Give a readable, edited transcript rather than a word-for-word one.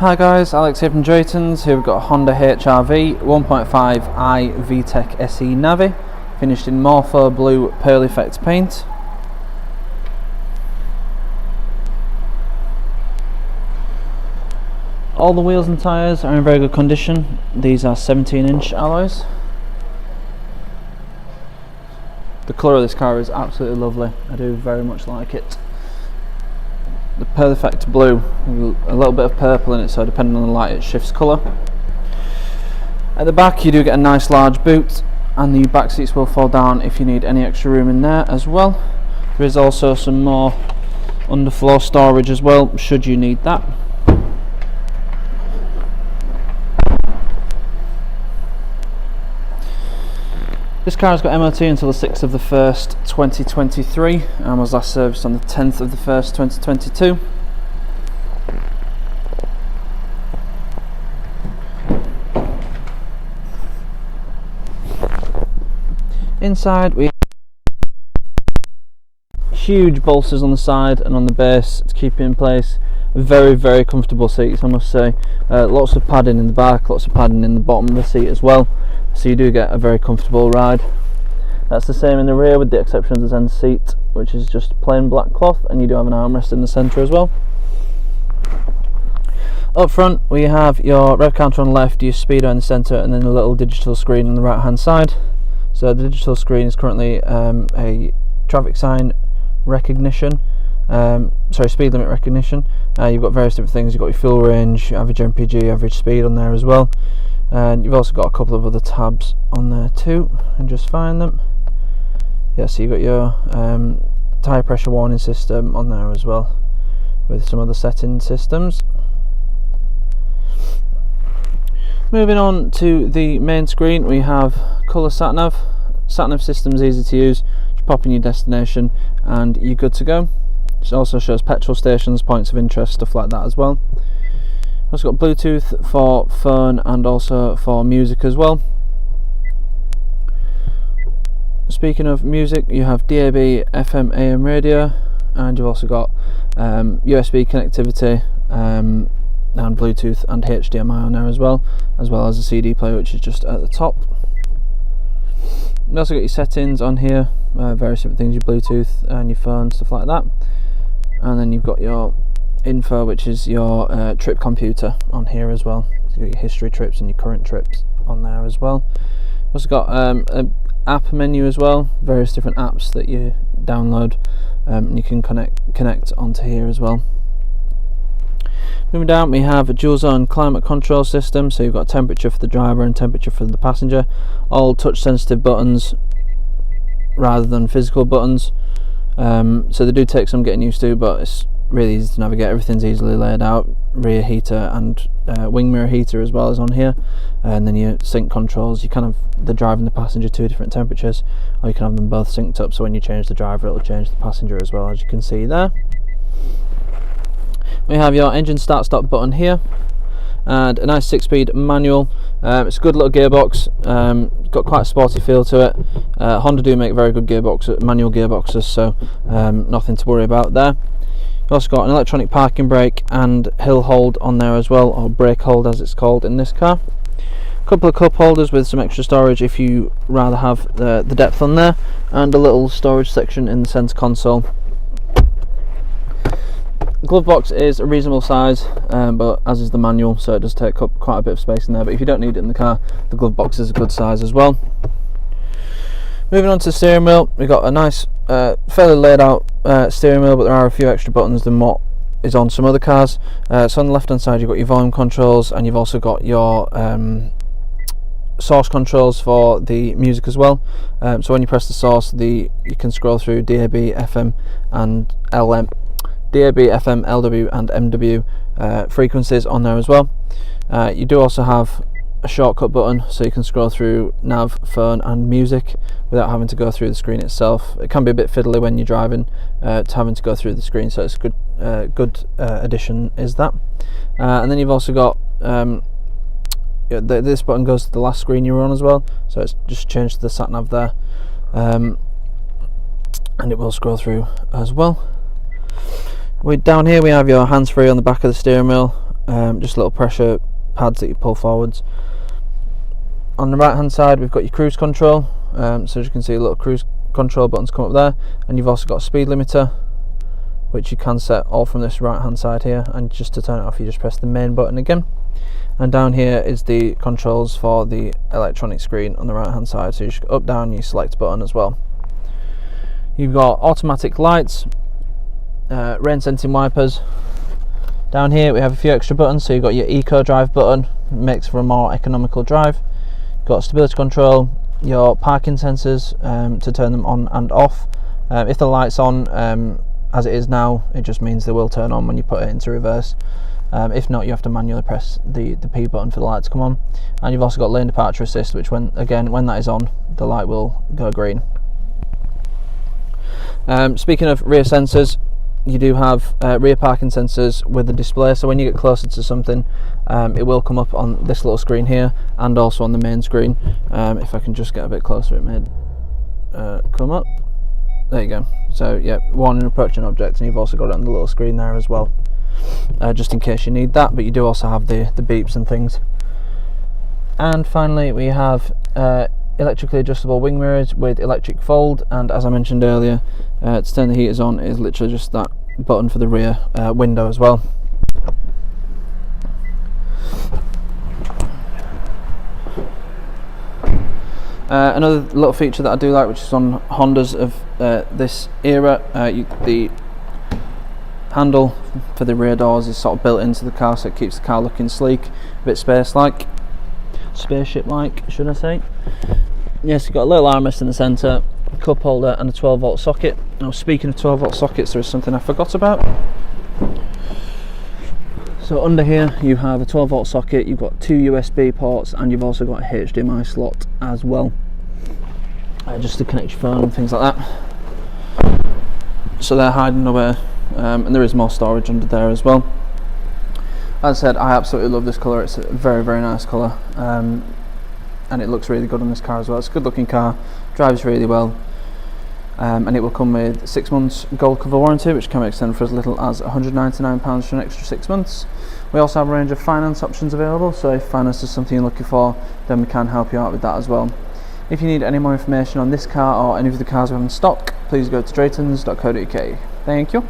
Hi guys, Alex here from Drayton's. Here we've got a Honda HR-V 1.5 i-VTEC SE Navi, finished in Morpho Blue Pearl Effect paint. All the wheels and tyres are in very good condition. These are 17-inch alloys. The colour of this car is absolutely lovely. I do very much like it. The Pearl Effect blue, a little bit of purple in it, so depending on the light it shifts colour. At the back you do get a nice large boot, and the back seats will fall down if you need any extra room in there as well. There is also some more underfloor storage as well, should you need that. This car has got MOT until the 6th of the 1st 2023 and was last serviced on the 10th of the 1st 2022. Inside we have huge bolsters on the side and on the base to keep it in place. Very comfortable seats, I must say. Lots of padding in the back, lots of padding in the bottom of the seat as well, so you do get a very comfortable ride. That's the same in the rear, with the exception of the Zen seat, which is just plain black cloth, and you do have an armrest in the centre as well. Up front we have your rev counter on the left, your speedo in the centre, and then a little digital screen on the right hand side. So the digital screen is currently a traffic sign recognition, speed limit recognition. You've got various different things. You've got your fuel range, average MPG, average speed on there as well, and you've also got a couple of other tabs on there too, and just find them. Yeah, so you've got your tyre pressure warning system on there as well, with some other setting systems. Moving on to the main screen, we have colour sat-nav. Sat-nav system's easy to use. Just pop in your destination and you're good to go. It also shows petrol stations, points of interest, stuff like that as well. Also got Bluetooth for phone and also for music as well. Speaking of music, you have DAB, FM, AM radio, and you've also got USB connectivity and Bluetooth and HDMI on there as well as a CD player, which is just at the top. You also got your settings on here, various different things, your Bluetooth and your phone, stuff like that. And then you've got your info, which is your trip computer on here as well. So you've got your history trips and your current trips on there as well. You've also got an app menu as well, various different apps that you download, and you can connect onto here as well. Moving down, we have a dual zone climate control system, so you've got temperature for the driver and temperature for the passenger, all touch sensitive buttons rather than physical buttons. So they do take some getting used to, but it's really easy to navigate. Everything's easily laid out. Rear heater and wing mirror heater as well as on here, and then your sync controls. You can have the driver and the passenger two different temperatures, or you can have them both synced up, so when you change the driver it'll change the passenger as well, as you can see there. We have your engine start stop button here, and a nice 6-speed manual. It's a good little gearbox, got quite a sporty feel to it. Honda do make very good manual gearboxes, so nothing to worry about there. You've also got an electronic parking brake and hill hold on there as well, or brake hold as it's called in this car. A couple of cup holders with some extra storage if you rather have the depth on there, and a little storage section in the centre console. Glovebox is a reasonable size, but as is the manual, so it does take up quite a bit of space in there, but if you don't need it in the car, the Glovebox is a good size as well. Moving on to the steering wheel, we've got a nice fairly laid out steering wheel, but there are a few extra buttons than what is on some other cars. So on the left hand side you've got your volume controls, and you've also got your source controls for the music as well. So when you press the source, you can scroll through DAB, FM and DAB, FM, LW and MW frequencies on there as well. You do also have a shortcut button, so you can scroll through nav, phone and music without having to go through the screen itself. It can be a bit fiddly when you're driving to having to go through the screen, so it's a good addition is that. And then you've also got this button goes to the last screen you were on as well, so it's just changed to the sat nav there, and it will scroll through as well. Down here we have your hands-free on the back of the steering wheel, just little pressure pads that you pull forwards. On the right hand side we've got your cruise control, so as you can see, little cruise control buttons come up there, and you've also got a speed limiter which you can set all from this right hand side here, and just to turn it off you just press the main button again. And down here is the controls for the electronic screen on the right hand side, so you just up down your select button as well. You've got automatic lights, rain sensing wipers. Down here we have a few extra buttons, so you've got your eco drive button, makes for a more economical drive. You've got stability control, your parking sensors to turn them on and off. If the light's on as it is now, it just means they will turn on when you put it into reverse. If not, you have to manually press the P button for the light to come on. And you've also got lane departure assist, which when that is on, the light will go green. Speaking of rear sensors, you do have rear parking sensors with the display, so when you get closer to something it will come up on this little screen here and also on the main screen. If I can just get a bit closer, it may come up. There you go. So yeah, warning approaching objects, and you've also got it on the little screen there as well, just in case you need that, but you do also have the beeps and things. And finally we have electrically adjustable wing mirrors with electric fold, and as I mentioned earlier, to turn the heaters on is literally just that button for the rear window as well. Another little feature that I do like, which is on Hondas of this era, the handle for the rear doors is sort of built into the car, so it keeps the car looking sleek, a bit spaceship like, should I say. Yes, you've got a little armrest in the centre, a cup holder and a 12 volt socket. Now speaking of 12 volt sockets, there is something I forgot about. So under here you have a 12 volt socket, you've got 2 USB ports, and you've also got a HDMI slot as well, just to connect your phone and things like that. So they're hiding away, and there is more storage under there as well. As I said, I absolutely love this colour. It's a very, very nice colour, and it looks really good on this car as well. It's a good looking car, drives really well, and it will come with 6 months gold cover warranty, which can be extended for as little as £199 for an extra 6 months. We also have a range of finance options available, so if finance is something you're looking for, then we can help you out with that as well. If you need any more information on this car or any of the cars we have in stock, please go to draytons.co.uk. Thank you.